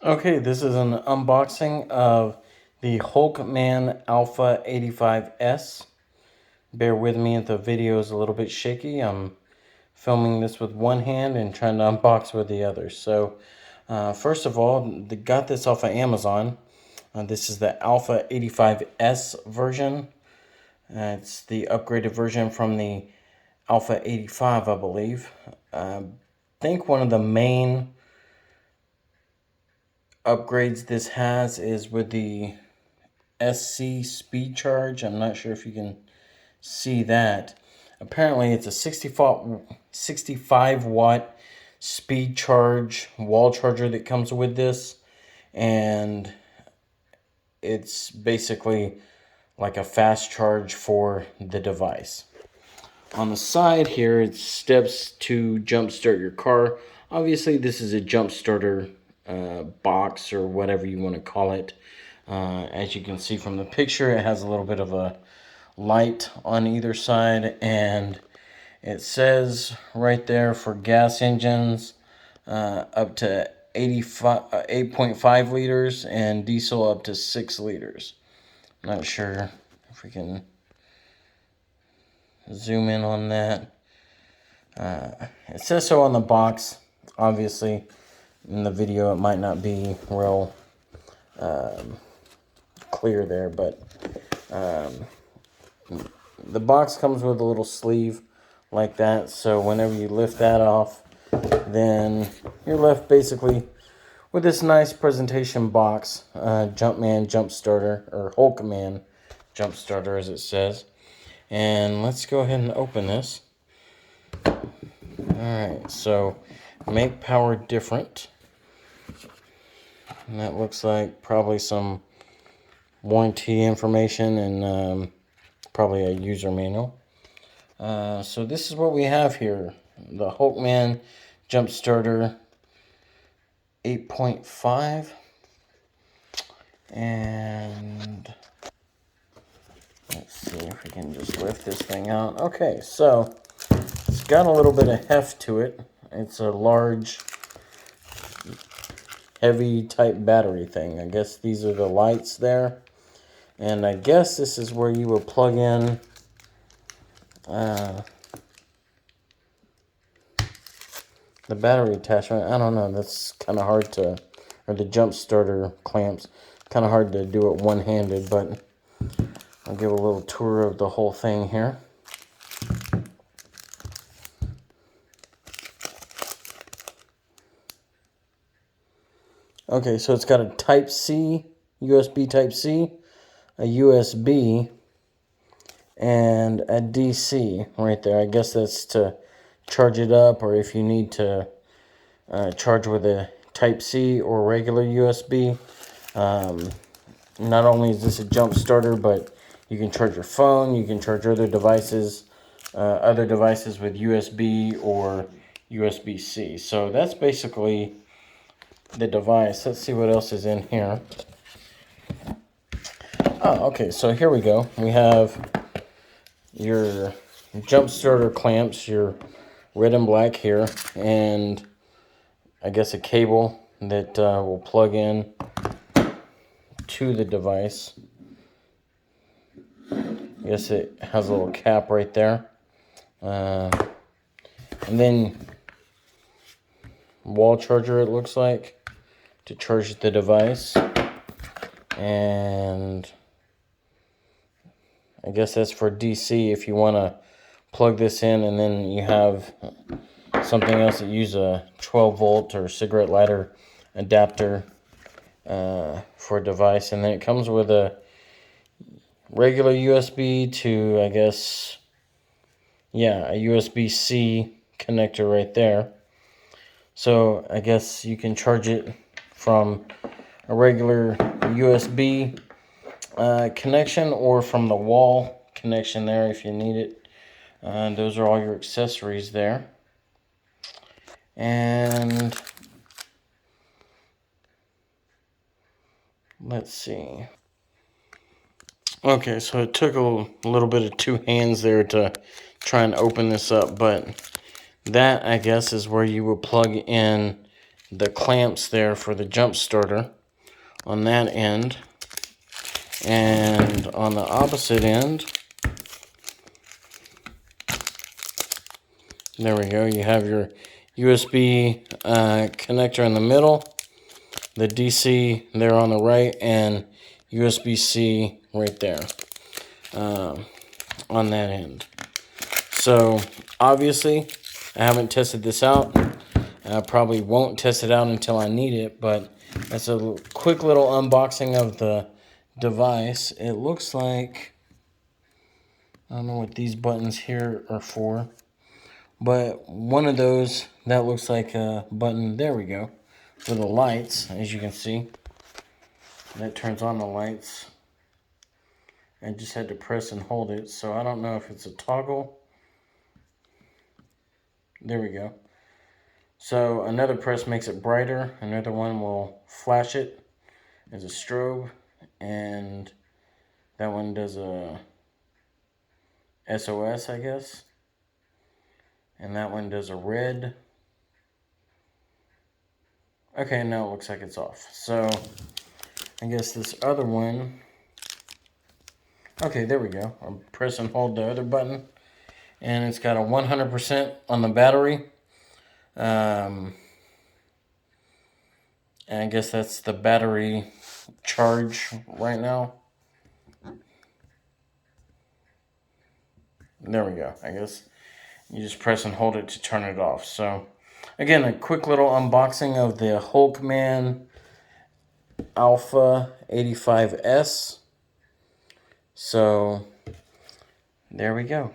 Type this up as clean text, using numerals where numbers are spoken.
Okay, this is an unboxing of the Hulkman Alpha 85S. Bear with me if the video is a little bit shaky. I'm filming this with one hand and trying to unbox with the other. So, first of all, got this off of Amazon. This is the Alpha 85S version. It's the upgraded version from the Alpha 85, I believe. I think one of the main upgrades this has is with the SC speed charge. I'm not sure if you can see that. Apparently it's a 65 watt speed charge wall charger that comes with this, and it's basically like a fast charge for the device. On the side here, it's steps to jumpstart your car. Obviously this is a Jumpstarter box or whatever you want to call it. As you can see from the picture, it has a little bit of a light on either side, and it says right there for gas engines up to 8.5 liters and diesel up to 6 liters. Not sure if we can zoom in on that. It says so on the box. Obviously in the video it might not be real clear there, but the box comes with a little sleeve like that, so whenever you lift that off, then you're left basically with this nice presentation box, Jumpman Jumpstarter, or Hulkman Jumpstarter as it says. And let's go ahead and open this. Alright, so make power different. And that looks like probably some warranty information and probably a user manual. So this is what we have here. The Hulkman Jumpstarter 8.5. And let's see if we can just lift this thing out. Okay, so it's got a little bit of heft to it. It's a large, heavy type battery thing. I guess these are the lights there. And I guess this is where you will plug in the battery attachment. I don't know, that's kind of hard to, or the jump starter clamps, kind of hard to do it one-handed, but I'll give a little tour of the whole thing here. Okay, so it's got a Type-C, USB Type-C, a USB, and a DC right there. I guess that's to charge it up, or if you need to charge with a Type-C or regular USB. Not only is this a jump starter, but you can charge your phone, you can charge other devices with USB or USB-C. So that's basically the device. Let's see what else is in here. Oh, okay, so here we go. We have your jump starter clamps, your red and black here, and I guess a cable that will plug in to the device. I guess it has a little cap right there. And then wall charger, it looks like, to charge the device. And I guess that's for DC if you want to plug this in, and then you have something else that uses a 12 volt or cigarette lighter adapter for a device. And then it comes with a regular USB to, I guess, yeah, a USB-C connector right there. So I guess you can charge it from a regular USB connection or from the wall connection there if you need it. Those are all your accessories there. And let's see. Okay, so it took a little bit of two hands there to try and open this up, but that, I guess, is where you will plug in the clamps there for the jump starter on that end. And on the opposite end, there we go, you have your USB connector in the middle, the DC there on the right, and USB-C right there on that end. So obviously I haven't tested this out. I probably won't test it out until I need it, but that's a quick little unboxing of the device. It looks like, I don't know what these buttons here are for, but one of those, that looks like a button, there we go, for the lights, as you can see. That turns on the lights. I just had to press and hold it, so I don't know if it's a toggle. There we go. So another press makes it brighter, another one will flash it as a strobe, and that one does a SOS, I guess. And that one does a red. Okay, now it looks like it's off. So I guess this other one, okay, there we go. I'll press and hold the other button, and it's got a 100% on the battery. And I guess that's the battery charge right now. There we go. I guess you just press and hold it to turn it off. So again, a quick little unboxing of the Hulkman Alpha 85S. So there we go.